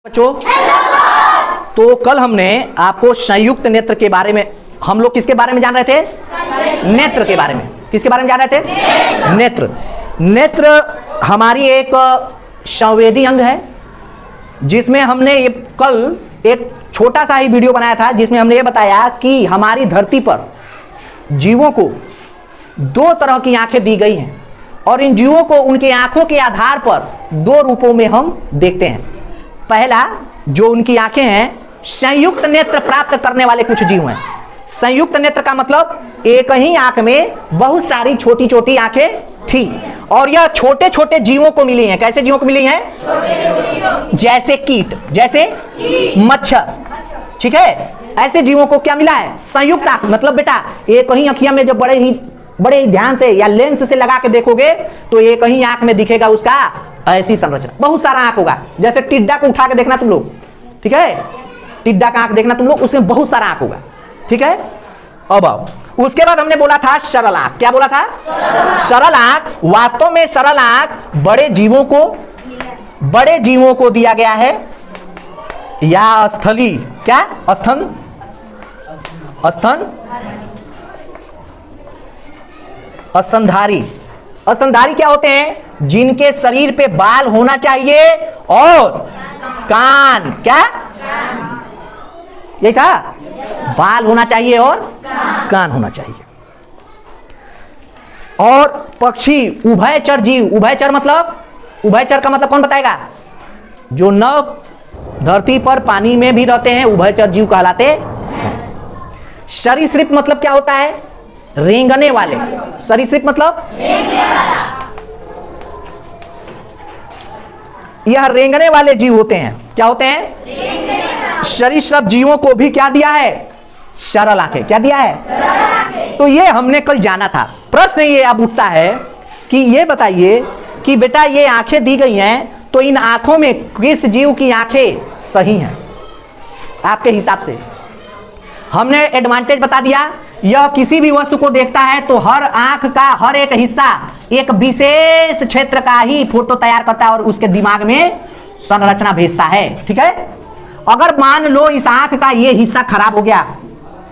बच्चों, तो कल हमने आपको संयुक्त नेत्र के बारे में, हम लोग किसके बारे में जान रहे थे? नेत्र के बारे में। किसके बारे में जान रहे थे? नेत्र। नेत्र हमारी एक संवेदी अंग है, जिसमें हमने ये कल एक छोटा सा ही वीडियो बनाया था, जिसमें हमने ये बताया कि हमारी धरती पर जीवों को दो तरह की आंखें दी गई हैं और इन जीवों को उनके आंखों के आधार पर दो रूपों में हम देखते हैं। पहला जो उनकी आंखें हैं, संयुक्त नेत्र प्राप्त करने वाले कुछ जीव हैं। संयुक्त नेत्र का मतलब एक ही आंख में बहुत सारी छोटी छोटी आंखें थी और यह छोटे छोटे जीवों को मिली हैं। कैसे जीवों को मिली हैं? जैसे कीट, जैसे मच्छर, ठीक है। ऐसे जीवों को क्या मिला है? संयुक्त आंख। मतलब बेटा एक ही अखिया में जब बड़े ही ध्यान से या लेंस से लगा के देखोगे तो एक ही आंख में दिखेगा उसका ऐसी संरचना। बहुत सारा आंख होगा। जैसे टिड्डा को उठा के देखना तुम लोग, ठीक है, टिड्डा का आंख देखना तुम लोग, उसमें बहुत सारा आंख होगा, ठीक है। अब उसके बाद हमने बोला था सरल आंख। क्या बोला था? सरल आंख। वास्तव में सरल आंख बड़े जीवों को दिया गया है, या स्थली, क्या स्तनधारी क्या होते हैं? जिनके शरीर पे बाल होना चाहिए और कान, क्या ये था? बाल होना चाहिए और कान होना चाहिए। और पक्षी उभयचर जीव। उभयचर का मतलब कौन बताएगा? जो न धरती पर पानी में भी रहते हैं, उभयचर जीव कहलाते हैं। सरीसृप मतलब क्या होता है? रेंगने वाले। सरीसृप मतलब यह रेंगने वाले जीव होते हैं। क्या होते हैं? सरीसृप जीवों को भी क्या दिया है? सरल आंखें। क्या दिया है? तो ये हमने कल जाना था। प्रश्न ये अब उठता है कि ये बताइए कि बेटा ये आंखें दी गई हैं, तो इन आंखों में किस जीव की आंखें सही हैं आपके हिसाब से? हमने एडवांटेज बता दिया। यह किसी भी वस्तु को देखता है तो हर आंख का हर एक हिस्सा एक विशेष क्षेत्र का ही फोटो तैयार करता है और उसके दिमाग में संरचना भेजता है, ठीक है। अगर मान लो इस आंख का ये हिस्सा खराब हो गया,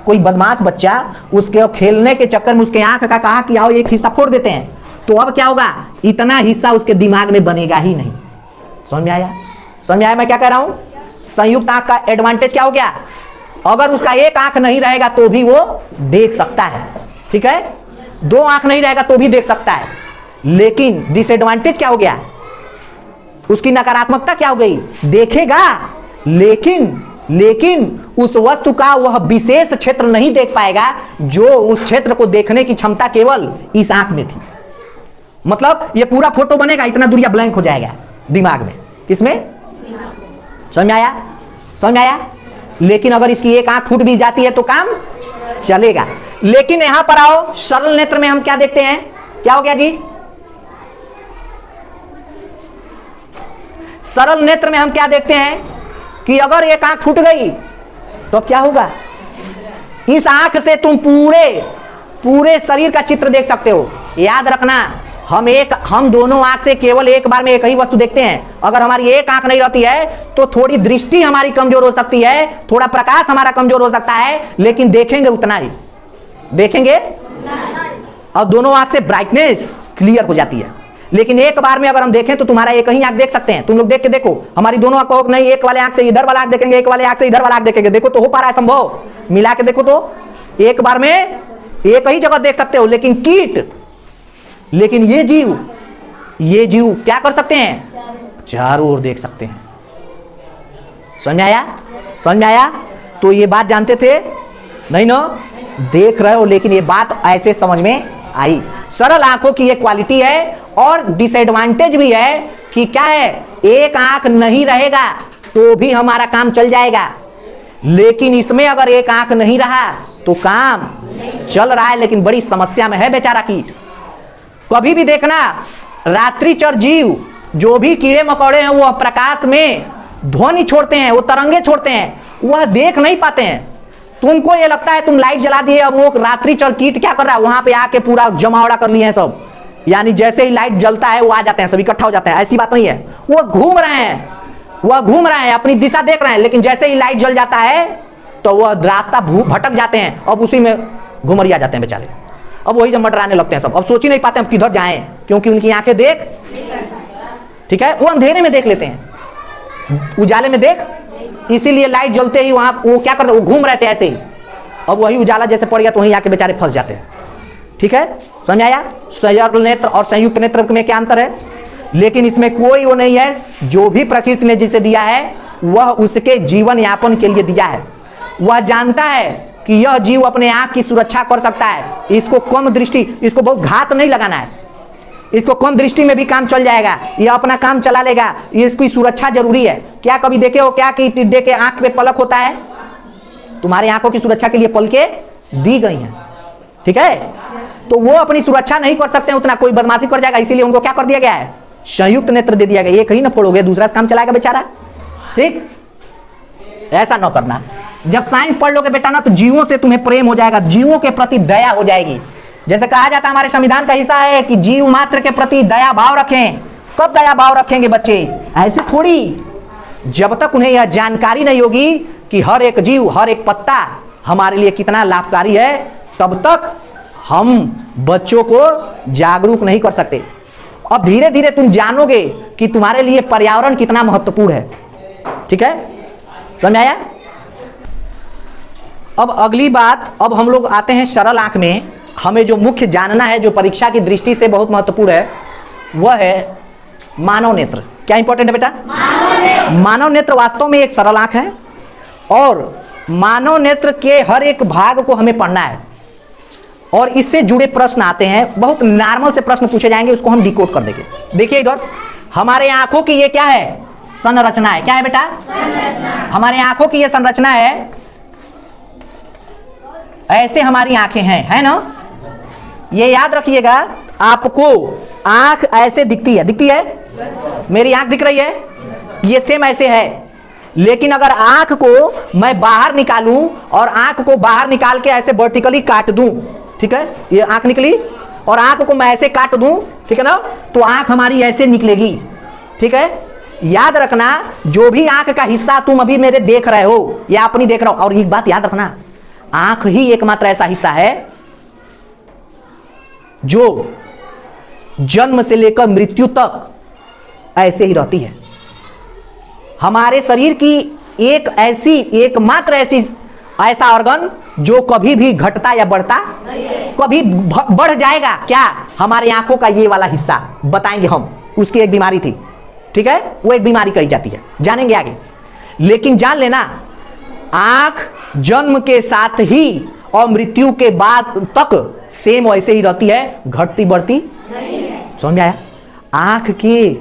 कोई बदमाश बच्चा उसके खेलने के चक्कर में उसके आंख का कहा कि आओ एक हिस्सा फोड़ देते हैं, तो अब क्या होगा? इतना हिस्सा उसके दिमाग में बनेगा ही नहीं। समझ में आया मैं क्या कह रहा हूं? संयुक्त आंख का एडवांटेज क्या हो गया? अगर उसका एक आंख नहीं रहेगा तो भी वो देख सकता है, ठीक है। दो आंख नहीं रहेगा तो भी देख सकता है। लेकिन डिसएडवांटेज क्या हो गया? उसकी नकारात्मकता क्या हो गई? देखेगा लेकिन उस वस्तु का वह विशेष क्षेत्र नहीं देख पाएगा जो उस क्षेत्र को देखने की क्षमता केवल इस आंख में थी। मतलब ये पूरा फोटो बनेगा, इतना दूरिया ब्लैंक हो जाएगा दिमाग में। किसमें? समझ में आया? लेकिन अगर इसकी एक आंख फूट भी जाती है तो काम चलेगा। लेकिन यहां पर आओ, सरल नेत्र में हम क्या देखते हैं? क्या हो गया जी? सरल नेत्र में हम क्या देखते हैं कि अगर एक आंख फूट गई तो क्या होगा? इस आंख से तुम पूरे शरीर का चित्र देख सकते हो। याद रखना, हम दोनों आंख से केवल एक बार में एक ही वस्तु देखते हैं। अगर हमारी एक आंख नहीं रहती है तो थोड़ी दृष्टि हमारी कमजोर हो सकती है, थोड़ा प्रकाश हमारा कमजोर हो सकता है, लेकिन देखेंगे उतना ही, देखेंगे और दोनों आंख से ब्राइटनेस क्लियर हो जाती है। लेकिन एक बार में अगर हम देखें तो तुम्हारा एक ही आंख देख सकते हैं। तुम लोग देख के देखो, हमारी दोनों आंख को नहीं, एक वाले आंख से इधर वाला आंख देखेंगे, एक वाले आंख से इधर वाला आंख देखेंगे। देखो तो हो पा रहा है संभव? मिला के देखो तो एक बार में एक ही जगह देख सकते हो। लेकिन ये जीव क्या कर सकते हैं? चारों ओर देख सकते हैं। समझ में आया? तो ये बात जानते थे नहीं ना? देख रहे हो, लेकिन ये बात ऐसे समझ में आई। सरल आंखों की ये क्वालिटी है और डिसएडवांटेज भी है कि क्या है? एक आंख नहीं रहेगा तो भी हमारा काम चल जाएगा, लेकिन इसमें अगर एक आंख नहीं रहा तो काम चल रहा है, लेकिन बड़ी समस्या में है बेचारा कीट। कभी भी देखना, रात्रिचर जीव जो भी कीड़े मकोड़े हैं वह प्रकाश में ध्वनि छोड़ते हैं, वो तरंगे छोड़ते हैं, वह देख नहीं पाते हैं। तुमको ये लगता है तुम लाइट जला दिए, अब वो रात्रिचर कीट क्या कर रहा है? वहां पे आके पूरा जमावड़ा कर लिए हैं सब, यानी जैसे ही लाइट जलता है वो आ जाते हैं, सब इकट्ठा हो जाते हैं। ऐसी बात नहीं है, वो घूम रहे हैं वह घूम रहे हैं, अपनी दिशा देख रहे हैं, लेकिन जैसे ही लाइट जल जाता है तो वह रास्ता भटक जाते हैं, अब उसी में घुमरिया जाते हैं बेचारे। अब वही जब मंडराने लगते हैं सब, अब सोच ही नहीं पाते हम किधर जाएं, क्योंकि उनकी आंखें देख, ठीक है, वो अंधेरे में देख लेते हैं, उजाले में देख, इसीलिए लाइट जलते ही वहां वो क्या करते, वो घूम रहे थे ऐसे ही, अब वही उजाला जैसे पड़ गया तो वहीं आके बेचारे फंस जाते हैं। ठीक है, समझ आया? संयुक्त नेत्र और संयुक्त नेत्र में क्या अंतर है? लेकिन इसमें कोई वो नहीं है, जो भी प्रकृति ने जिसे दिया है वह उसके जीवन यापन के लिए दिया है। वह जानता है कि यह जीव अपने आंख की सुरक्षा कर सकता है, इसको कम दृष्टि, इसको बहुत घात नहीं लगाना है, इसको कम दृष्टि में भी काम चल जाएगा, यह अपना काम चला लेगा, इसकी सुरक्षा जरूरी है। क्या कभी देखे हो क्या कि टिड्डे के आंख पे पलक होता है? तुम्हारे आंखों की सुरक्षा के लिए पलकें दी गई हैं, ठीक है, तो वो अपनी सुरक्षा नहीं कर सकते उतना, कोई बदमाशी कर जाएगा, इसीलिए उनको क्या कर दिया गया है? संयुक्त नेत्र दे दिया गया। एक ही ना फोड़ोगे, दूसरा से काम चलाएगा बेचारा। ठीक, ऐसा न करना। जब साइंस पढ़ लोगे बेटा ना तो जीवों से तुम्हें प्रेम हो जाएगा, जीवों के प्रति दया हो जाएगी। जैसे कहा जाता है हमारे संविधान का हिस्सा है कि जीव मात्र के प्रति दया भाव रखें। कब दया भाव रखेंगे बच्चे? ऐसे थोड़ी, जब तक उन्हें यह जानकारी नहीं होगी कि हर एक जीव, हर एक पत्ता हमारे लिए कितना लाभकारी है, तब तक हम बच्चों को जागरूक नहीं कर सकते। अब धीरे धीरे तुम जानोगे कि तुम्हारे लिए पर्यावरण कितना महत्वपूर्ण है। ठीक है, समझ आया? अब अगली बात, अब हम लोग आते हैं सरल आंख में। हमें जो मुख्य जानना है, जो परीक्षा की दृष्टि से बहुत महत्वपूर्ण है, वह है मानव नेत्र। क्या इंपॉर्टेंट है बेटा? मानव नेत्र वास्तव में एक सरल आंख है और मानव नेत्र के हर एक भाग को हमें पढ़ना है और इससे जुड़े प्रश्न आते हैं, बहुत नॉर्मल से प्रश्न पूछे जाएंगे, उसको हम डिकोड कर देंगे। देखिए इधर हमारे आंखों की ये क्या है? संरचना है। क्या है बेटा? हमारे आंखों की ये संरचना है, ऐसे हमारी आंखें हैं, है ना? ये याद रखिएगा, आपको आंख ऐसे दिखती है, दिखती है? मेरी आंख दिख रही है, ये सेम ऐसे है, लेकिन अगर आंख को मैं बाहर निकालूं और आंख को बाहर निकाल के ऐसे वर्टिकली काट दूं, ठीक है, ये आंख निकली और आंख को मैं ऐसे काट दूं, ठीक है ना, तो आंख हमारी ऐसे निकलेगी। ठीक है, याद रखना, जो भी आंख का हिस्सा तुम अभी मेरे देख रहे हो या अपनी देख रहे हो, और एक बात याद रखना, आंख ही एकमात्र ऐसा हिस्सा है जो जन्म से लेकर मृत्यु तक ऐसे ही रहती है। हमारे शरीर की एक ऐसी, एकमात्र ऐसा ऑर्गन जो कभी भी घटता या बढ़ता, कभी बढ़ जाएगा क्या? हमारे आंखों का ये वाला हिस्सा, बताएंगे हम, उसकी एक बीमारी थी। ठीक है, वो एक बीमारी कही जाती है, जानेंगे आगे। लेकिन जान लेना, आंख जन्म के साथ ही और मृत्यु के बाद तक सेम वैसे ही रहती है, घटती बढ़ती नहीं है। समझ आया? आंख के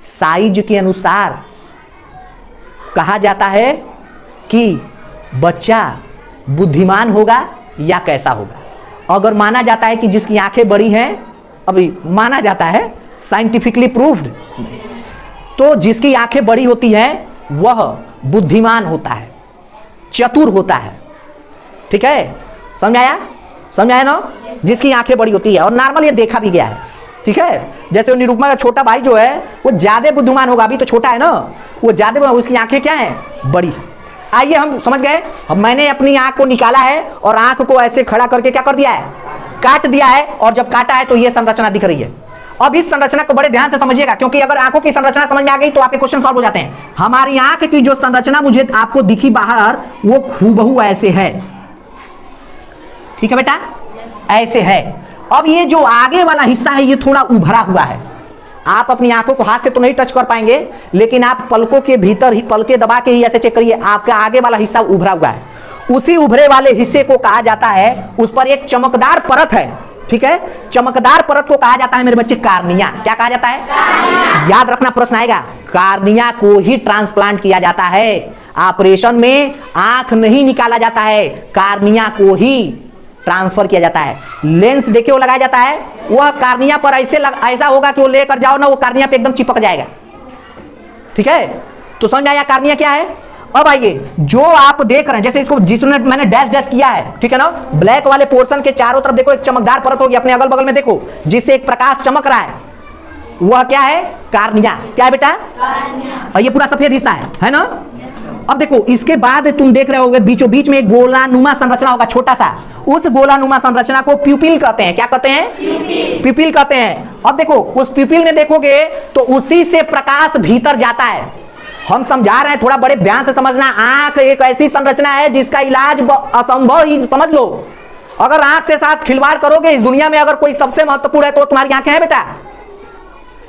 साइज के अनुसार कहा जाता है कि बच्चा बुद्धिमान होगा या कैसा होगा। अगर माना जाता है कि जिसकी आंखें बड़ी हैं, अभी माना जाता है, साइंटिफिकली प्रूव्ड, तो जिसकी आंखें बड़ी होती हैं वह बुद्धिमान होता है, चतुर होता है। ठीक है, समझ आया? समझ आया ना? जिसकी आंखें बड़ी होती है, और नॉर्मल ये देखा भी गया है। ठीक है, जैसे वो निरुपमा का छोटा भाई जो है वो ज्यादा बुद्धिमान होगा, अभी तो छोटा है ना, वो ज्यादा, उसकी आंखें क्या है? बड़ी। आइए हम समझ गए। अब मैंने अपनी आंख को निकाला है और आंख को ऐसे खड़ा करके क्या कर दिया है? काट दिया है, और जब काटा है तो ये संरचना दिख रही है। अब इस संरचना को बड़े ध्यान से समझिएगा, क्योंकि अगर आंखों की संरचना समझ में आ गई तो आपके क्वेश्चन सॉल्व हो जाते हैं। हमारी आंख की जो संरचना मुझे आपको दिखी बाहर, वो हूबहू ऐसे है। ठीक है बेटा, ऐसे है। अब ये जो आगे वाला हिस्सा है ये थोड़ा उभरा हुआ है। आप अपनी आंखों को हाथ से तो नहीं टच कर पाएंगे, लेकिन आप पलकों के भीतर ही पलके दबा के ही ऐसे चेक करिए, आपका आगे वाला हिस्सा उभरा हुआ है। उसी उभरे वाले हिस्से को कहा जाता है, उस पर एक चमकदार परत है। ठीक है, चमकदार परत को कहा जाता है मेरे बच्चे कार्निया। क्या कहा जाता है? याद रखना, प्रश्न आएगा। कार्निया को ही ट्रांसप्लांट किया जाता है। ऑपरेशन में आंख नहीं निकाला जाता है, कार्निया को ही ट्रांसफर किया जाता है। लेंस देखिए वो लगाया जाता है, वह कार्निया पर ऐसा होगा कि वो लेकर जाओ ना, वो कार्निया पे एकदम चिपक जाएगा। ठीक है, तो समझ आया कार्निया क्या है? अब आइए, जो आप देख रहे हैं, जैसे इसको जिसने मैंने डैश डैश किया है, ठीक है ना, ब्लैक वाले पोर्शन के चारों तरफ देखो एक चमकदार परत होगी, अपने अगल बगल में देखो, जिससे एक प्रकाश चमक रहा है। वह क्या है? कार्निया। क्या है बेटा? और ये पूरा सफेद हिस्सा है ना? अब देखो इसके बाद तुम देख रहे होगे बीचों बीच में एक गोलानुमा संरचना होगा छोटा सा, उस गोलानुमा संरचना को प्यूपिल कहते हैं। क्या कहते हैं? प्यूपिल कहते हैं। अब देखो उस प्यूपिल में देखोगे तो उसी से प्रकाश भीतर जाता है। हम समझा रहे हैं, थोड़ा बड़े ध्यान से समझना। आंख एक ऐसी संरचना है जिसका इलाज असंभव ही समझ लो। अगर आंख से साथ खिलवाड़ करोगे, इस दुनिया में अगर कोई सबसे महत्वपूर्ण है तो तुम्हारी आंखें हैं बेटा।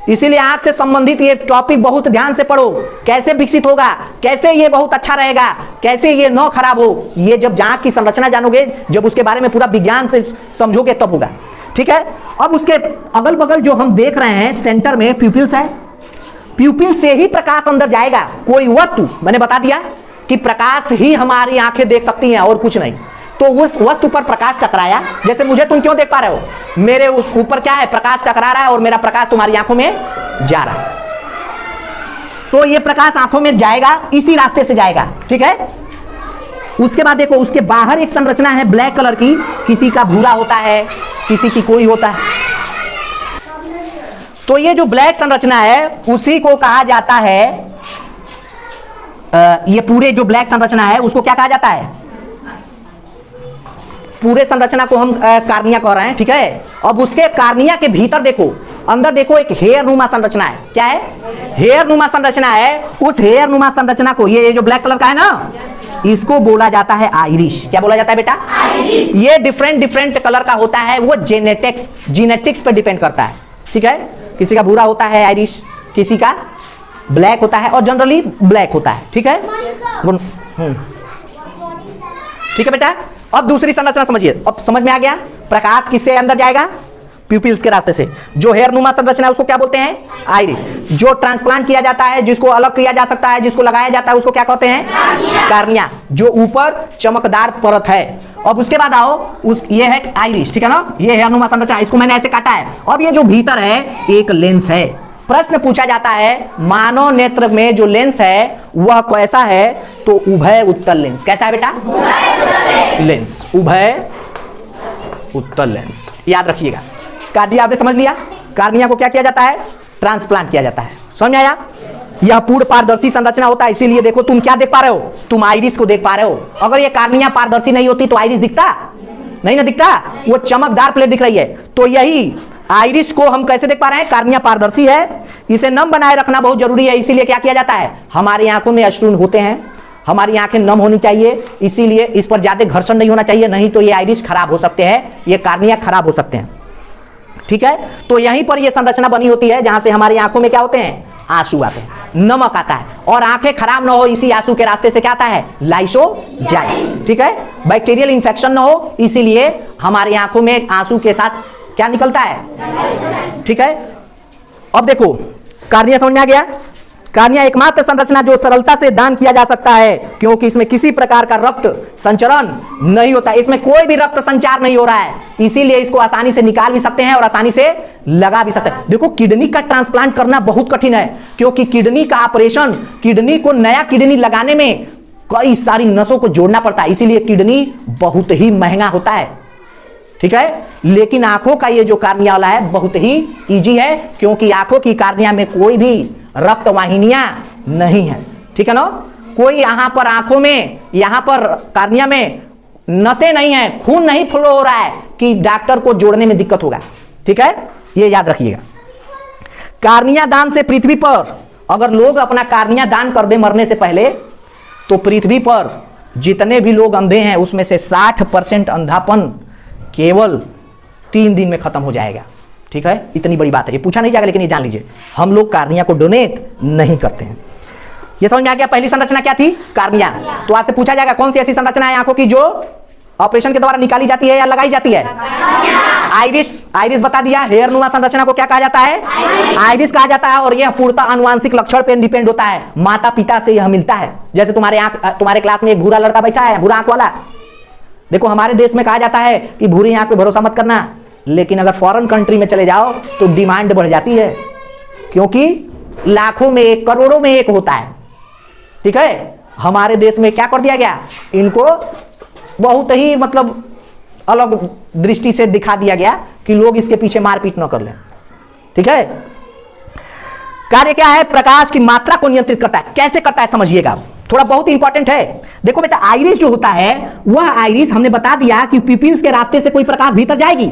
इसीलिए आंख से संबंधित ये टॉपिक बहुत ध्यान से पढ़ो। कैसे विकसित होगा, कैसे ये बहुत अच्छा रहेगा, कैसे ये न खराब हो, ये जब आंख की संरचना जानोगे, जब उसके बारे में पूरा विज्ञान से समझोगे तब होगा। ठीक है। अब उसके अगल बगल जो हम देख रहे हैं सेंटर में प्यूपिल्स है। प्यूपिल से ही प्रकाश अंदर जाएगा। कोई वस्तु, मैंने बता दिया कि प्रकाश ही हमारी आंखें देख सकती हैं और कुछ नहीं। तो उस वस्तु पर प्रकाश टकराया, जैसे मुझे तुम क्यों देख पा रहे हो, मेरे उस ऊपर क्या है? प्रकाश टकरा रहा है और मेरा प्रकाश तुम्हारी आंखों में जा रहा है। तो ये प्रकाश आंखों में जाएगा, इसी रास्ते से जाएगा। ठीक है। उसके बाद देखो उसके बाहर एक संरचना है ब्लैक कलर की, किसी का भूरा होता है, किसी की कोई होता है। तो ये जो ब्लैक संरचना है उसी को कहा जाता है, ये पूरे जो ब्लैक संरचना है उसको क्या कहा जाता है? पूरे संरचना को हम कार्निया कह रहे हैं। ठीक है। अब उसके कार्निया के भीतर देखो, अंदर देखो एक हेयर नुमा संरचना है। क्या है? हेयर नुमा संरचना है। उस हेयर नुमा संरचना को, ये जो ब्लैक कलर का है ना, इसको बोला जाता है आइरिश। क्या बोला जाता है बेटा? आइरिश। ये डिफरेंट कलर का होता है, वो जेनेटिक्स पर डिपेंड करता है। ठीक है। किसी का भूरा होता है आइरिश, किसी का ब्लैक होता है, और जनरली ब्लैक होता है। ठीक है। ठीक है बेटा। अब दूसरी संरचना समझिए। अब समझ में आ गया प्रकाश किससे अंदर जाएगा? प्यूपिल्स के रास्ते से। जो हेयर नुमा संरचना है उसको क्या बोलते हैं? आइरिस। जो ट्रांसप्लांट किया जाता है, जिसको अलग किया जा सकता है, जिसको लगाया जाता है, उसको क्या कहते हैं? कार्निया। जो ऊपर चमकदार परत है। अब उसके बाद आओ ये है आइरिस। ठीक है ना? ये हेयर नुमा संरचना, इसको मैंने ऐसे काटा है। अब ये जो भीतर है एक लेंस है। प्रश्न पूछा जाता है मानव नेत्र में जो लेंस है वह कैसा है? तो उभय उत्तल लेंस। कैसा है बेटा? लेंस, उभय उत्तल लेंस। याद रखिएगा। कार्निया आपने समझ लिया। कार्निया को क्या किया जाता है? ट्रांसप्लांट किया जाता है। समझ में आया? यह पूर्ण पारदर्शी संरचना होता है। इसीलिए देखो तुम क्या देख पा रहे हो? तुम आइरिस को देख पा रहे हो। अगर ये कार्निया पारदर्शी नहीं होती तो आइरिस दिखता नहीं ना, दिखता। वो चमकदार प्लेट दिख रही है। तो यही आइरिस को हम कैसे देख पा रहे हैं? कार्निया पारदर्शी है। इसे नम बनाए रखना बहुत जरूरी है। इसीलिए क्या किया जाता है? हमारी आंखों में अश्रुन होते हैं, हमारी आंखें नम होनी चाहिए, इसीलिए इस पर ज्यादा घर्षण नहीं होना चाहिए, नहीं तो ये आइरिस खराब हो सकते हैं, ये कार्निया खराब हो सकते हैं। ठीक है। तो यहीं पर ये संरचना बनी होती है जहां से हमारी आंखों में क्या होते हैं? आंसू आते हैं, नमक आता है। और आंखें खराब ना हो, इसी आंसू के रास्ते से क्या आता है? लाइसोजाइम। ठीक है। बैक्टीरियल इंफेक्शन ना हो, इसीलिए हमारी आंखों में आंसू के साथ क्या निकलता है? ठीक है। अब देखो कार्निया समझ में आ गया। कार्निया एकमात्र संरचना जो सरलता से दान किया जा सकता है, क्योंकि इसमें किसी प्रकार का रक्त संचरण नहीं होता, इसमें कोई भी रक्त संचार नहीं हो रहा है, इसीलिए इसको आसानी से निकाल भी सकते हैं और आसानी से लगा भी सकते हैं। देखो किडनी का ट्रांसप्लांट करना बहुत कठिन है, क्योंकि किडनी का ऑपरेशन, किडनी को नया किडनी लगाने में कई सारी नसों को जोड़ना पड़ता है, इसीलिए किडनी बहुत ही महंगा होता है। ठीक है। लेकिन आंखों का ये जो कार्निया वाला है बहुत ही इजी है, क्योंकि आंखों की कार्निया में कोई भी रक्त वाहिनियां नहीं है। ठीक है ना? कोई यहां पर आंखों में, यहां पर कार्निया में नसें नहीं है, खून नहीं फ्लो हो रहा है कि डॉक्टर को जोड़ने में दिक्कत होगा। ठीक है। ये याद रखिएगा। कार्निया दान से पृथ्वी पर अगर लोग अपना कार्निया दान कर दे मरने से पहले, तो पृथ्वी पर जितने भी लोग अंधे हैं उसमें से 60% अंधापन केवल 3 दिन में खत्म हो जाएगा। ठीक है। इतनी बड़ी बात है, ये पूछा नहीं जाएगा, लेकिन ये जान लीजिए हम लोग कार्निया को डोनेट नहीं करते हैं। ये समझ में आ गया। पहली संरचना क्या थी? कार्निया। तो आपसे पूछा जाएगा कौन सी ऐसी संरचना है आंखों की जो ऑपरेशन के द्वारा निकाली जाती है या लगाई जाती है? आइरिस। आइरिस बता दिया। हेयर नुमा संरचना को क्या कहा जाता है? आइरिस कहा जाता है। और यह पूर्णतः अनुवांशिक लक्षण पर डिपेंड होता है, माता पिता से यह मिलता है। जैसे तुम्हारे क्लास में एक भूरा लड़का बैठा है, भूरा आंख वाला। देखो हमारे देश में कहा जाता है कि भूरी आंख पे भरोसा मत करना, लेकिन अगर फॉरेन कंट्री में चले जाओ तो डिमांड बढ़ जाती है, क्योंकि लाखों में एक, करोड़ों में एक होता है। ठीक है। हमारे देश में क्या कर दिया गया? इनको बहुत ही मतलब अलग दृष्टि से दिखा दिया गया कि लोग इसके पीछे मारपीट न कर लें। ठीक है। कार्य क्या है? प्रकाश की मात्रा को नियंत्रित करता है। कैसे करता है समझिएगा, थोड़ा बहुत इंपॉर्टेंट है। देखो बेटा, आइरिस जो होता है वह आइरिस हमने बता दिया कि प्यूपिल्स के रास्ते से कोई प्रकाश भीतर जाएगी।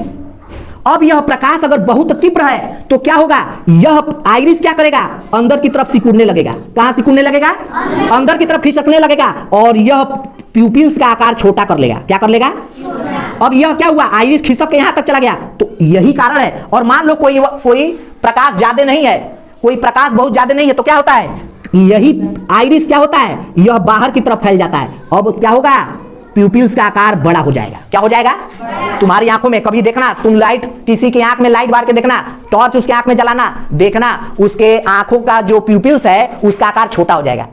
अब यह प्रकाश अगर बहुत तीव्र है तो क्या होगा? यह आइरिस क्या करेगा? अंदर की तरफ सिकुड़ने लगेगा। कहां सिकुड़ने लगेगा? अंदर की तरफ खिसकने लगेगा और यह प्यूपिल्स का आकार छोटा कर लेगा। क्या कर लेगा? अब यह क्या हुआ? आइरिस खिसक के यहां तक चला गया। तो यही कारण है। और मान लो कोई प्रकाश ज्यादा नहीं है, कोई प्रकाश बहुत ज्यादा नहीं है, तो क्या होता है? यही आइरिस क्या होता है? यह बाहर की तरफ फैल जाता है। अब क्या होगा? प्यूपिल्स का आकार बड़ा हो जाएगा। क्या हो जाएगा? तुम्हारी आंखों में कभी देखना, तुम लाइट, किसी की आंख में लाइट मार के देखना, टॉर्च उसके आंख में जलाना, देखना उसके आंखों का जो प्यूपिल्स है उसका आकार छोटा हो जाएगा।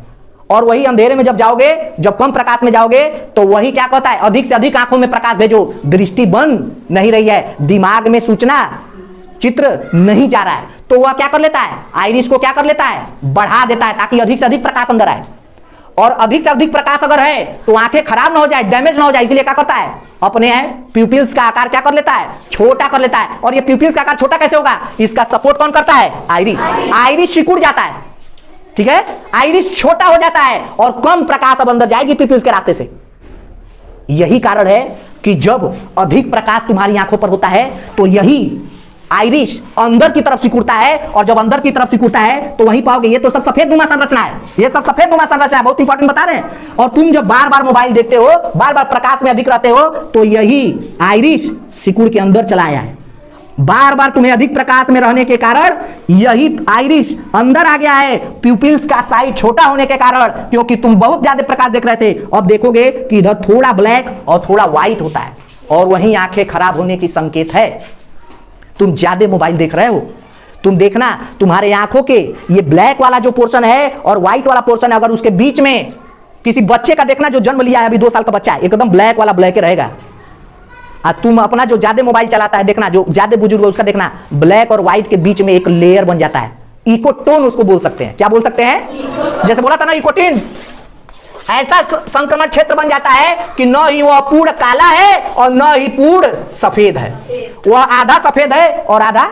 और वही अंधेरे में जब जाओगे, जब कम प्रकाश में जाओगे, तो वही क्या कहता है? अधिक से अधिक आंखों में प्रकाश भेजो। दृष्टि बन नहीं रही है, दिमाग में सूचना चित्र नहीं जा रहा है, तो वह क्या कर लेता है? आइरिस को क्या कर लेता है? बढ़ा देता है, ताकि अधिक से अधिक प्रकाश अंदर आए। और अधिक से अधिक प्रकाश अगर है तो आंखें खराब ना हो जाए, डैमेज ना हो जाए, इसलिए क्या करता है? अपने प्यूपिल्स का आकार क्या कर लेता है? छोटा कर लेता है। और ये प्यूपिल्स का आकार छोटा कैसे होगा? इसका सपोर्ट कौन करता है? आइरिस। आइरिस सिकुड़ जाता है, ठीक है, आइरिस छोटा हो जाता है और कम प्रकाश अब अंदर जाएगी प्यूपिल्स के रास्ते से। यही कारण है कि जब अधिक प्रकाश तुम्हारी आंखों पर होता है तो यही आइरिस अंदर की तरफ सिकुड़ता है। और जब अंदर की तरफ सिकुड़ता है तो वहीं पाओगे ये तो सब सफेद नुमा संरचना है, ये सब सफेद नुमा संरचना है, बहुत इंपॉर्टेंट बता रहे हैं। और तुम जब बार बार मोबाइल देखते हो, बार बार प्रकाश में अधिक रहते हो, तो यही आइरिस सिकुड़ के अंदर चला आया है। बार बार तुम्हें अधिक प्रकाश में रहने के कारण यही आइरिस अंदर आ गया है, प्यूपिल्स का साइज छोटा होने के कारण, क्योंकि तुम बहुत ज्यादा प्रकाश देख रहे थे। अब देखोगे कि इधर थोड़ा ब्लैक और थोड़ा व्हाइट होता है, और वहीं आंखें खराब होने की संकेत है। तुम ज्यादा मोबाइल देख रहे हो, तुम देखना तुम्हारे आंखों के ये ब्लैक वाला जो पोर्शन है और व्हाइट वाला पोर्शन है, अगर उसके बीच में किसी बच्चे का देखना जो जन्म लिया है, अभी 2 साल का बच्चा है, एकदम ब्लैक वाला ब्लैक रहेगा। तुम अपना जो ज्यादा मोबाइल चलाता है देखना, जो ज्यादा बुजुर्ग है उसका देखना, ब्लैक और व्हाइट के बीच में एक लेयर बन जाता है। इकोटोन उसको बोल सकते हैं। क्या बोल सकते हैं? जैसे बोला था ना इकोटिन, ऐसा संक्रमण क्षेत्र बन जाता है कि न ही वह पूर्ण काला है और न ही पूर्ण सफेद है, वह आधा सफेद है और आधा,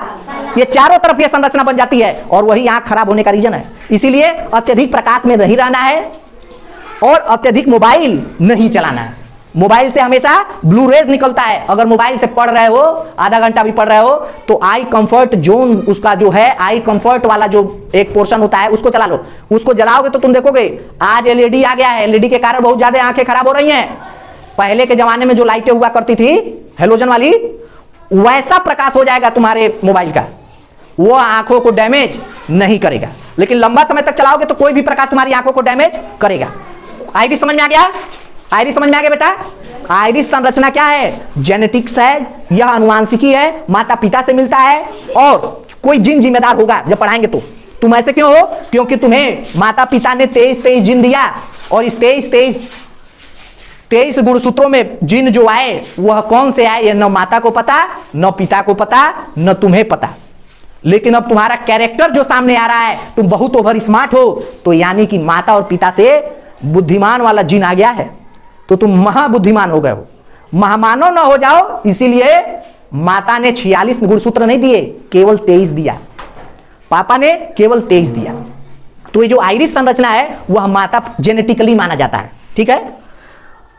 ये चारों तरफ ये संरचना बन जाती है, और वही आंख खराब होने का रीजन है। इसीलिए अत्यधिक प्रकाश में नहीं रहना है और अत्यधिक मोबाइल नहीं चलाना है। मोबाइल से हमेशा ब्लू रेज निकलता है। अगर मोबाइल से पढ़ रहे हो, आधा घंटा भी पढ़ रहे हो, तो आई कंफर्ट जोन उसका जो है, आई कंफर्ट वाला जो एक पोर्शन होता है उसको चला लो। उसको जलाओगे तो तुम देखोगे आज एलईडी आ गया है, एलईडी के कारण बहुत ज्यादा आंखें खराब हो रही हैं। पहले के जमाने में जो लाइटें हुआ करती थी हेलोजन वाली, वैसा प्रकाश हो जाएगा तुम्हारे मोबाइल का, वो आंखों को डैमेज नहीं करेगा, लेकिन लंबा समय तक चलाओगे तो कोई भी प्रकाश तुम्हारी आंखों को डैमेज करेगा। आइरिस समझ में आ गया? आइरिस समझ में आ गया बेटा? आइरिस संरचना क्या है? जेनेटिक्स है, यह अनुवांशिकी है, माता पिता से मिलता है, और कोई जिन जिम्मेदार होगा जब पढ़ाएंगे तो। तुम ऐसे क्यों हो? क्योंकि तुम्हें माता पिता ने 23 जिन दिया, और इस 23 गुणसूत्रों में जिन जो आए वह कौन से आए, न माता को पता, न पिता को पता, न तुम्हें पता। लेकिन अब तुम्हारा कैरेक्टर जो सामने आ रहा है, तुम बहुत ओवर स्मार्ट हो, तो यानी कि माता और पिता से बुद्धिमान वाला जिन आ गया है, तो तुम महाबुद्धिमान हो गए हो। महामानव ना हो जाओ, इसीलिए माता ने 46 गुणसूत्र नहीं दिए, केवल 23 दिया, पापा ने केवल 23 दिया। तो ये जो आइरिस संरचना है वह माता जेनेटिकली माना जाता है, ठीक है।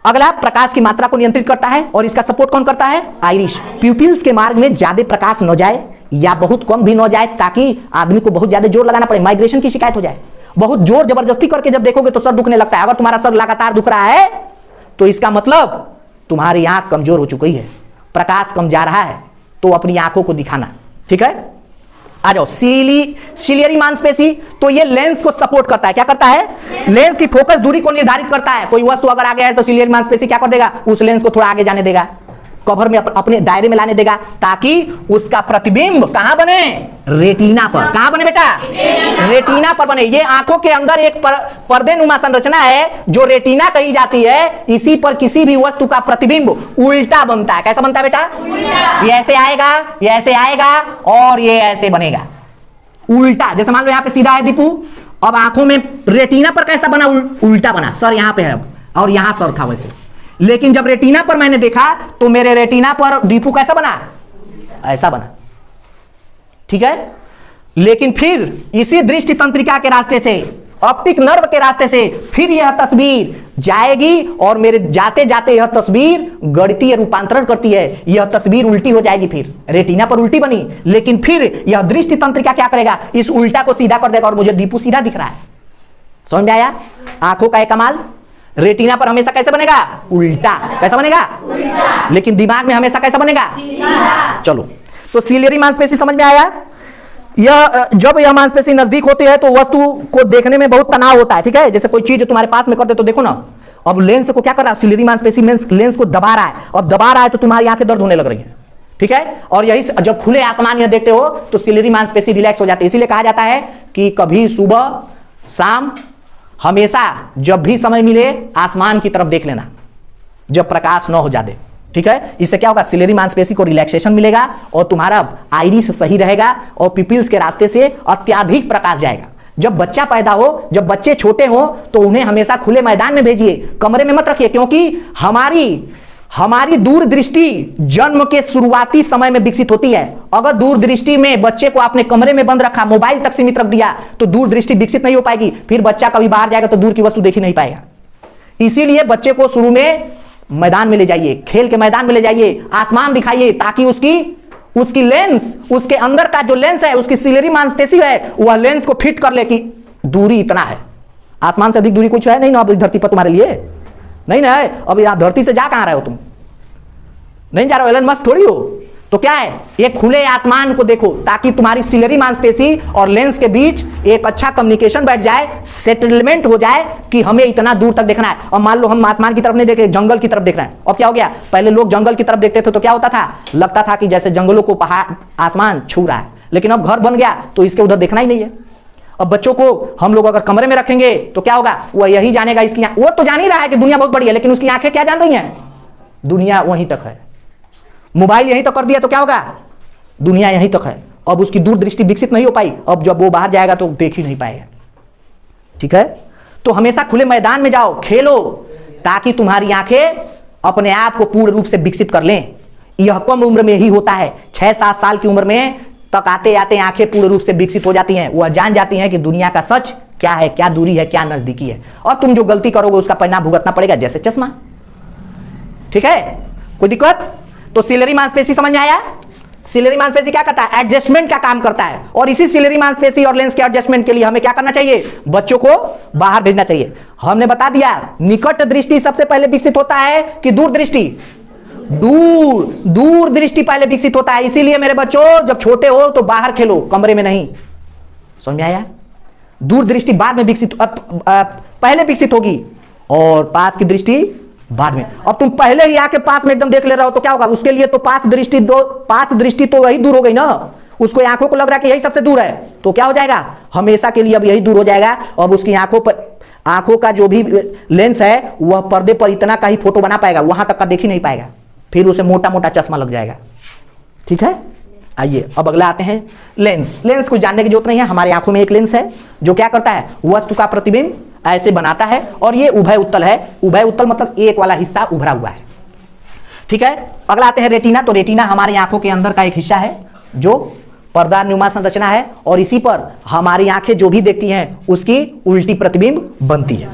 अगला, प्रकाश की मात्रा को नियंत्रित करता है, और इसका सपोर्ट कौन करता है? आइरिस। प्यूपिल्स के मार्ग में ज्यादा प्रकाश न जाए या बहुत कम भी न जाए, ताकि आदमी को बहुत ज्यादा जोर लगाना पड़े, माइग्रेशन की शिकायत हो जाए। बहुत जोर जबरदस्ती करके जब देखोगे तो सर दुखने लगता है। अगर तुम्हारा सर लगातार दुख रहा है तो इसका मतलब तुम्हारी आंख कमजोर हो चुकी है, प्रकाश कम जा रहा है, तो अपनी आंखों को दिखाना, ठीक है। आ जाओ, सिलियरी मांसपेशी, तो ये लेंस को सपोर्ट करता है। क्या करता है? लेंस की फोकस दूरी को निर्धारित करता है। कोई वस्तु अगर आगे है तो सिलियरी मांसपेशी क्या कर देगा? उस लेंस को थोड़ा आगे जाने देगा, कवर में अपने दायरे में लाने देगा, ताकि उसका प्रतिबिंब कहां बने? रेटिना पर। कहां बने बेटा? रेटिना पर बने। ये आंखों के अंदर एक पर्दे नुमा संरचना है जो रेटिना कही जाती है। इसी पर किसी भी वस्तु का प्रतिबिंब उल्टा बनता है। कैसा बनता है बेटा? ये ऐसे आएगा, ये ऐसे आएगा, और ये ऐसे बनेगा उल्टा। जैसे मान लो यहाँ पे सीधा है दीपू, अब आंखों में रेटिना पर कैसा बना? उल्टा बना। सर यहाँ पे है अब, और यहां सर था वैसे, लेकिन जब रेटिना पर मैंने देखा तो मेरे रेटिना पर दीपू कैसा बना? ऐसा बना, ठीक है। लेकिन फिर इसी दृष्टि तंत्रिका के रास्ते से, ऑप्टिक नर्व के रास्ते से फिर यह तस्वीर जाएगी और मेरे जाते जाते यह तस्वीर गणितीय रूपांतरण करती है। यह तस्वीर उल्टी हो जाएगी, फिर रेटिना पर उल्टी बनी, लेकिन फिर यह दृष्टि तंत्रिका क्या करेगा, इस उल्टा को सीधा कर देगा और मुझे दीपू सीधा दिख रहा है। समझ में आया? आंखों का एक कमाल। रेटिना पर हमेशा कैसे बनेगा? उल्टा। कैसा बनेगा? उल्टा। लेकिन दिमाग में हमेशा कैसा बनेगा? सीधा। चलो, तो सिलियरी मांसपेशी समझ में आया? यह जब यह मांसपेशी नजदीक होती है तो वस्तु को देखने में बहुत तनाव होता है, ठीक है। जैसे कोई चीज तुम्हारे पास में कर दे तो देखो ना, अब लेंस को क्या कर रहा है, सिलियरी मांसपेशी लेंस को दबा रहा है, अब दबा रहा है तो तुम्हारी आंखें दर्द होने लग रही है, ठीक है। और यही जब खुले आसमान में देखते हो तो सिलियरी मांसपेशी रिलैक्स हो जाती है। इसीलिए कहा जाता है कि कभी सुबह शाम हमेशा जब भी समय मिले आसमान की तरफ देख लेना, जब प्रकाश न हो जाए, ठीक है। इससे क्या होगा, सिलियरी मांसपेशी को रिलैक्सेशन मिलेगा और तुम्हारा आइरिस सही रहेगा और पिपिल्स के रास्ते से अत्यधिक प्रकाश जाएगा। जब बच्चा पैदा हो, जब बच्चे छोटे हो तो उन्हें हमेशा खुले मैदान में भेजिए, कमरे में मत रखिए, क्योंकि हमारी दूरदृष्टि जन्म के शुरुआती समय में विकसित होती है। अगर दूरदृष्टि में बच्चे को आपने कमरे में बंद रखा, मोबाइल तक सीमित रख दिया, तो दूरदृष्टि विकसित नहीं हो पाएगी, फिर बच्चा कभी बाहर जाएगा तो दूर की वस्तु देख ही नहीं पाएगा। इसीलिए बच्चे को शुरू में मैदान में ले जाइए, खेल के मैदान में ले जाइए, आसमान दिखाइए, ताकि उसकी लेंस, उसके अंदर का जो लेंस है, उसकी सिलियरी मांसपेशी है, वह लेंस को फिट कर ले कि दूरी इतना है, आसमान से अधिक दूरी कुछ है नहीं ना अब इस धरती पर तुम्हारे लिए, नहीं ना है। अब यहां धरती से जा कहां रहे हो तुम? नहीं जा रहे हो, एलन मस्क थोड़ी हो। तो क्या है, एक खुले आसमान को देखो ताकि तुम्हारी सिलियरी मांसपेशी और लेंस के बीच एक अच्छा कम्युनिकेशन बैठ जाए, सेटलमेंट हो जाए कि हमें इतना दूर तक देखना है। और मान लो हम आसमान की तरफ नहीं देख रहे, जंगल की तरफ देख रहे हैं। अब क्या हो गया, पहले लोग जंगल की तरफ देखते थे तो क्या होता था, लगता था कि जैसे जंगलों को पहाड़ आसमान छू रहा है, लेकिन अब घर बन गया तो इसके उधर देखना ही नहीं है। अब बच्चों को हम लोग अगर कमरे में रखेंगे तो क्या होगा, वह यही जानेगा, इसकी वो तो जान ही रहा है कि दुनिया बहुत बड़ी है, लेकिन उसकी आंखें क्या जान रही हैं, दुनिया वहीं तक है। मोबाइल यहीं तक कर दिया तो क्या होगा, दुनिया यहीं तक है। अब उसकी दूरदृष्टि विकसित नहीं हो पाई, अब जब वो बाहर जाएगा तो देख ही नहीं पाएगा, ठीक है। तो हमेशा खुले मैदान में जाओ, खेलो, ताकि तुम्हारी आंखें अपने आप को पूर्ण रूप से विकसित कर लें। यह कम उम्र में ही होता है, 6-7 साल की उम्र में तक आते आते आंखें पूर्ण रूप से विकसित हो जाती हैं। वह जान जाती हैं कि दुनिया का सच क्या है, क्या दूरी है, क्या नजदीकी है, और तुम जो गलती करोगे उसका परिणाम भुगतना पड़ेगा, जैसे चश्मा, ठीक है। कोई दिक्कत? तो सिलियरी मांसपेशी समझ में आया? सिलियरी मांसपेशी क्या करता है, एडजस्टमेंट का काम करता है। और इसी सिलियरी मांसपेशी और लेंस के एडजस्टमेंट के लिए हमें क्या करना चाहिए, बच्चों को बाहर भेजना चाहिए। हमने बता दिया निकट दृष्टि सबसे पहले विकसित होता है कि दूर दृष्टि, दूर दृष्टि पहले विकसित होता है। इसीलिए मेरे बच्चों जब छोटे हो तो बाहर खेलो, कमरे में नहीं। समझ में आया? दूर दृष्टि बाद में विकसित, पहले विकसित होगी और पास की दृष्टि बाद में। अब तुम पहले ही आके पास में एकदम देख ले रहे हो तो क्या होगा, उसके लिए तो पास दृष्टि तो वही दूर हो गई ना, उसको आंखों को लग रहा है कि यही सबसे दूर है, तो क्या हो जाएगा, हमेशा के लिए अब यही दूर हो जाएगा। अब उसकी आंखों का जो भी लेंस है वह पर्दे पर इतना का ही फोटो बना पाएगा, वहां तक का देख ही नहीं पाएगा, फिर उसे मोटा मोटा चश्मा लग जाएगा, ठीक है। आइए अब अगला आते हैं लेंस। लेंस को जानने की जरूरत नहीं है, हमारी आंखों में एक लेंस है जो क्या करता है, वस्तु का प्रतिबिंब ऐसे बनाता है, और ये उभय उत्तल है। उभय उत्तल मतलब एक वाला हिस्सा उभरा हुआ है, ठीक है। अगला आते हैं रेटिना। तो रेटिना हमारी आंखों के अंदर का एक हिस्सा है जो पर्दा नुमा संरचना है, और इसी पर हमारी आंखें जो भी देखती हैं उसकी उल्टी प्रतिबिंब बनती है,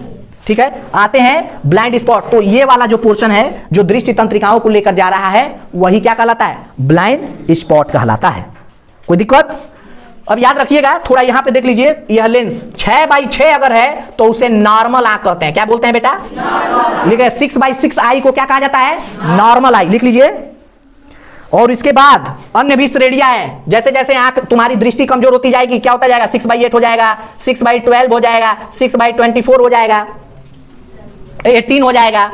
ठीक है। आते हैं ब्लाइंड स्पॉट। तो ये वाला जो पोर्शन है जो दृष्टि तंत्रिकाओं को लेकर जा रहा है वही क्या कहलाता है, ब्लाइंड स्पॉट कहलाता है। कोई दिक्कत? अब याद रखिएगा, थोड़ा यहां पे देख लीजिए, यह लेंस 6x6 अगर है तो उसे नॉर्मल आंख कहते हैं। क्या बोलते हैं बेटा? लिखिए 6x6 आई को क्या कहा जाता है, नॉर्मल आई, लिख लीजिए। और इसके बाद अन्य भी श्रेणियां हैं, जैसे जैसे आंख तुम्हारी दृष्टि कमजोर होती जाएगी क्या होता जाएगा, 6x8 हो जाएगा, 6x12 हो जाएगा, 6x24 हो जाएगा, 18 हो जाएगा,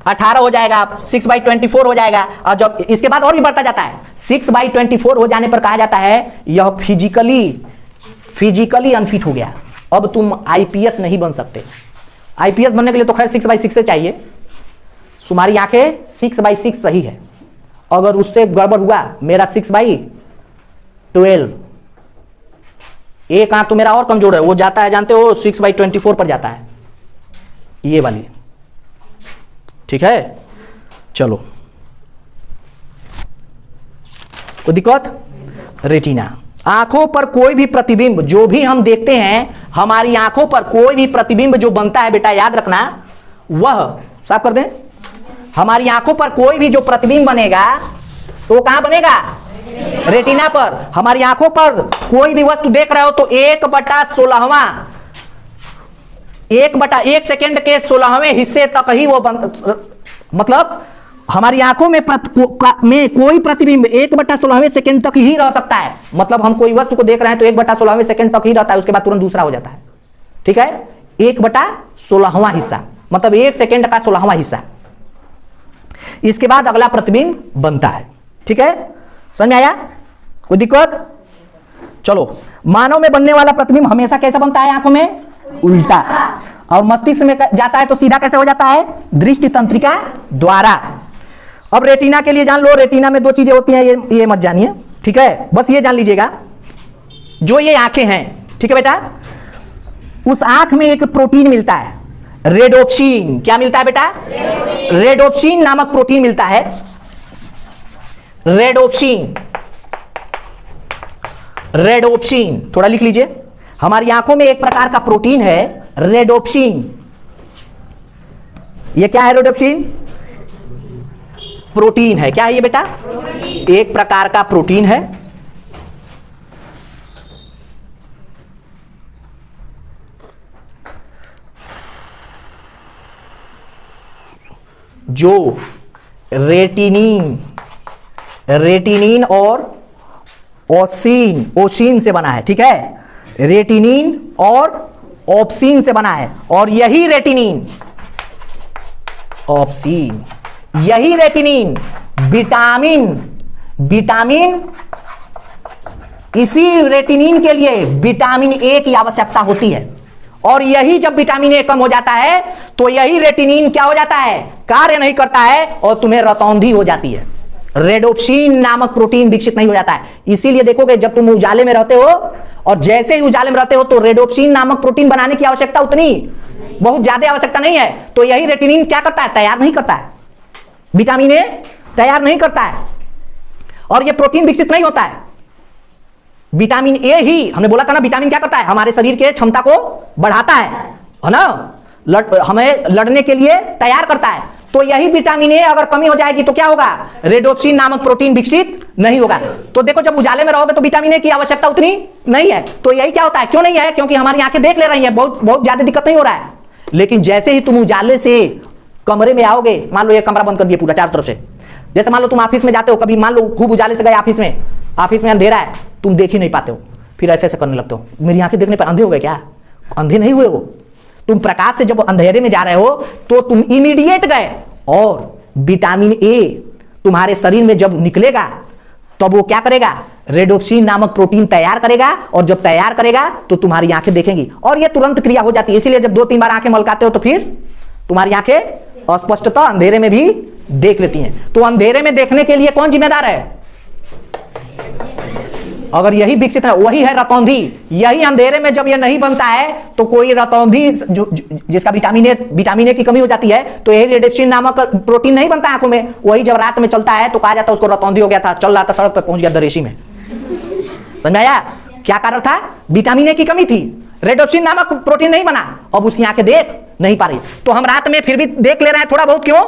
18 हो जाएगा, 6x24 हो जाएगा। और जब इसके बाद और भी बढ़ता जाता है, 6x24 हो जाने पर कहा जाता है यह फिजिकली अनफिट हो गया, अब तुम आईपीएस नहीं बन सकते। आईपीएस बनने के लिए तो खैर 6x6 से चाहिए, तुम्हारी आंखें 6x6 सही है, अगर उससे गड़बड़ हुआ, मेरा 6x12, एक आंख तो मेरा और कमजोर है, वो जाता है जानते हो 6x24 पर जाता है, ये वाली, ठीक है। चलो कोई दिक्कत? रेटिना, आंखों पर कोई भी प्रतिबिंब जो भी हम देखते हैं, हमारी आंखों पर कोई भी प्रतिबिंब जो बनता है बेटा, याद रखना, वह साफ कर दें, हमारी आंखों पर कोई भी जो प्रतिबिंब बनेगा तो वो कहां बनेगा? रेटिना पर। हमारी आंखों पर कोई भी वस्तु देख रहे हो तो 1/16वां, 1/1 सेकेंड के 16वें हिस्से तक ही वो मतलब हमारी आंखों में कोई प्रतिबिंब 1/16वें सेकेंड तक ही रह सकता है। मतलब हम कोई वस्तु को देख रहे हैं तो 1/16वें सेकेंड तक ही रहता है, उसके बाद तुरंत दूसरा हो जाता है। ठीक है, 1/16वां हिस्सा मतलब 1 सेकेंड का 16वां हिस्सा, इसके बाद अगला प्रतिबिंब बनता है। ठीक है, समझ में आया? कोई दिक्कत? चलो, मानव में बनने वाला प्रतिबिंब हमेशा कैसा बनता है? आंखों में उल्टा, और मस्तिष्क में जाता है तो सीधा कैसे हो जाता है? दृष्टि तंत्रिका द्वारा। अब रेटिना के लिए जान लो, रेटिना में 2 चीजें होती हैं, ये मत जानिए। ठीक है, बस ये जान लीजिएगा, जो ये आंखें हैं, ठीक है बेटा, उस आंख में एक प्रोटीन मिलता है, रेडोप्सिन। क्या मिलता है बेटा? रेडोप्सिन नामक प्रोटीन मिलता है। रेडोप्सिन, रेडोप्सिन थोड़ा लिख लीजिए। हमारी आंखों में एक प्रकार का प्रोटीन है रेडोप्सिन। ये क्या है? रेडोप्सिन प्रोटीन है। क्या है ये बेटा? एक प्रकार का प्रोटीन है जो रेटिनिन और ओसिन से बना है। ठीक है, रेटिनिन और ऑप्सिन से बना है, और यही रेटिनिन, ऑप्सिन, यही रेटिनिन विटामिन, इसी रेटिनिन के लिए विटामिन ए की आवश्यकता होती है, और यही जब विटामिन ए कम हो जाता है तो यही रेटिनिन क्या हो जाता है? कार्य नहीं करता है और तुम्हें रतौंधी हो जाती है। रेडोप्सिन नामक प्रोटीन विकसित नहीं हो जाता है। इसीलिए देखोगे जब तुम उजाले में रहते हो और जैसे ही उजाले में रहते हो तो रेडोप्सिन नामक प्रोटीन बनाने की आवश्यकता उतनी बहुत ज्यादा आवश्यकता नहीं है। तो यही रेटिनिन क्या करता है? तैयार नहीं करता है, विटामिन ए तैयार नहीं करता है, और यह प्रोटीन विकसित नहीं होता है। विटामिन ए ही, हमने बोला था ना, विटामिन क्या करता है? हमारे शरीर के क्षमता को बढ़ाता है ना, हमें लड़ने के लिए तैयार करता है। तो यही विटामिन ए अगर कमी हो जाएगी तो क्या होगा? रेडोप्सिन नामक प्रोटीन विकसित नहीं होगा। तो देखो, जब उजाले में रहोगे तो विटामिन ए की आवश्यकता उतनी नहीं है। तो यही क्या होता है? क्यों नहीं है? क्योंकि हमारी आंखें देख ले रही हैं, बहुत ज्यादा दिक्कत नहीं हो रहा है। लेकिन जैसे ही तुम उजाले से कमरे में आओगे, मान लो ये कमरा बंद कर दिया पूरा चारों तरफ से, जैसे मान लो तुम ऑफिस में जाते हो, कभी मान लो खूब उजाले से गए ऑफिस में अंधेरा है, तुम देख ही नहीं पाते हो, फिर ऐसे ऐसे करने लगते हो। मेरी आंखें देखने पर अंधे हो गए क्या? अंधे नहीं हुए हो, तुम प्रकाश से जब अंधेरे में जा रहे हो तो तुम इमीडिएट गए, और विटामिन ए तुम्हारे शरीर में जब निकलेगा तब वो क्या करेगा? रेडोप्सिन नामक प्रोटीन तैयार करेगा, और जब तैयार करेगा तो तुम्हारी आंखें देखेंगी, और ये तुरंत क्रिया हो जाती है। इसीलिए जब 2-3 बार आंखें मलकाते हो तो फिर तुम्हारी आंखें अस्पष्टता अंधेरे में भी देख लेती हैं। तो अंधेरे में देखने के लिए कौन जिम्मेदार है? अगर यही विकसित है, वही है रतौंधी। यही अंधेरे में जब यह नहीं बनता है तो कोई रतौंधी जिसका विटामिन ए की कमी हो जाती है, तो यही रेडोप्सिन नामक प्रोटीन नहीं बनता आंखों में। वही जब रात में चलता है तो कहा जाता है उसको रतौंधी हो गया था, चल रहा था सड़क पर, पहुंच गया दरेशी में। समझ आया? क्या कारण था? विटामिन ए की कमी थी, रेडोप्सिन नामक प्रोटीन नहीं बना, अब उसकी आंखें देख नहीं पा रही। तो हम रात में फिर भी देख ले रहे हैं थोड़ा बहुत, क्यों?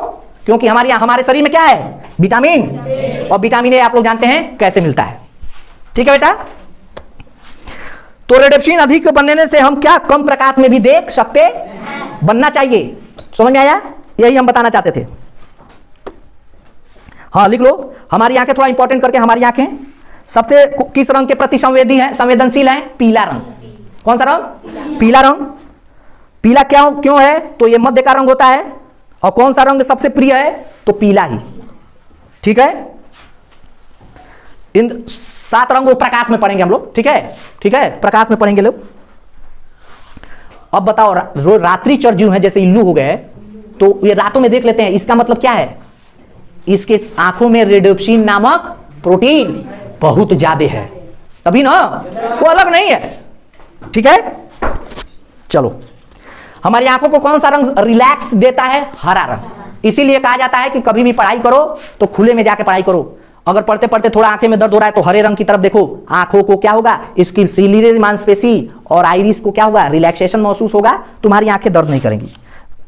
क्योंकि हमारे शरीर में क्या है? विटामिन, और विटामिन ए आप लोग जानते हैं कैसे मिलता है। ठीक है बेटा, तो रेडोप्सिन अधिक बनने से हम क्या कम प्रकाश में भी देख सकते, बनना चाहिए। समझ में आया? यही हम बताना चाहते थे। हाँ लिख लो, हमारी आंखें थोड़ा इंपॉर्टेंट करके, हमारी आंखें सबसे किस रंग के प्रति संवेदनशील है? पीला रंग। कौन सा रंग? पीला रंग। पीला क्यों है? तो ये मध्य का रंग होता है, और कौन सा रंग सबसे प्रिय है? तो पीला ही। ठीक है, इन 7 रंगों प्रकाश में पढ़ेंगे हम लोग। ठीक है, प्रकाश में पढ़ेंगे लोग। अब बताओ, रात्रि चर जीव है जैसे इल्लू हो गए, तो ये रातों में देख लेते हैं, इसका मतलब क्या है? इसके आंखों में रेडोप्सिन नामक प्रोटीन बहुत ज्यादा है, तभी ना, वो अलग नहीं है। ठीक है, चलो, हमारी आंखों को कौन सा रंग रिलैक्स देता है? हरा रंग। इसीलिए कहा जाता है कि कभी भी पढ़ाई करो तो खुले में जाके पढ़ाई करो, अगर पढ़ते पढ़ते थोड़ा आंखें में दर्द हो रहा है तो हरे रंग की तरफ देखो, आंखों को क्या होगा, इसकी सीलियरी मांसपेशी और आइरिस को क्या होगा, रिलैक्सेशन महसूस होगा, तुम्हारी आंखें दर्द नहीं करेंगी।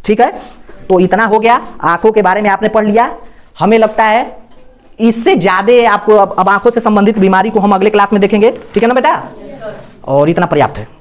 ठीक है, तो इतना हो गया, आंखों के बारे में आपने पढ़ लिया। हमें लगता है इससे ज्यादा आपको अब आंखों से संबंधित बीमारी को हम अगले क्लास में देखेंगे। ठीक है ना बेटा, और इतना पर्याप्त है।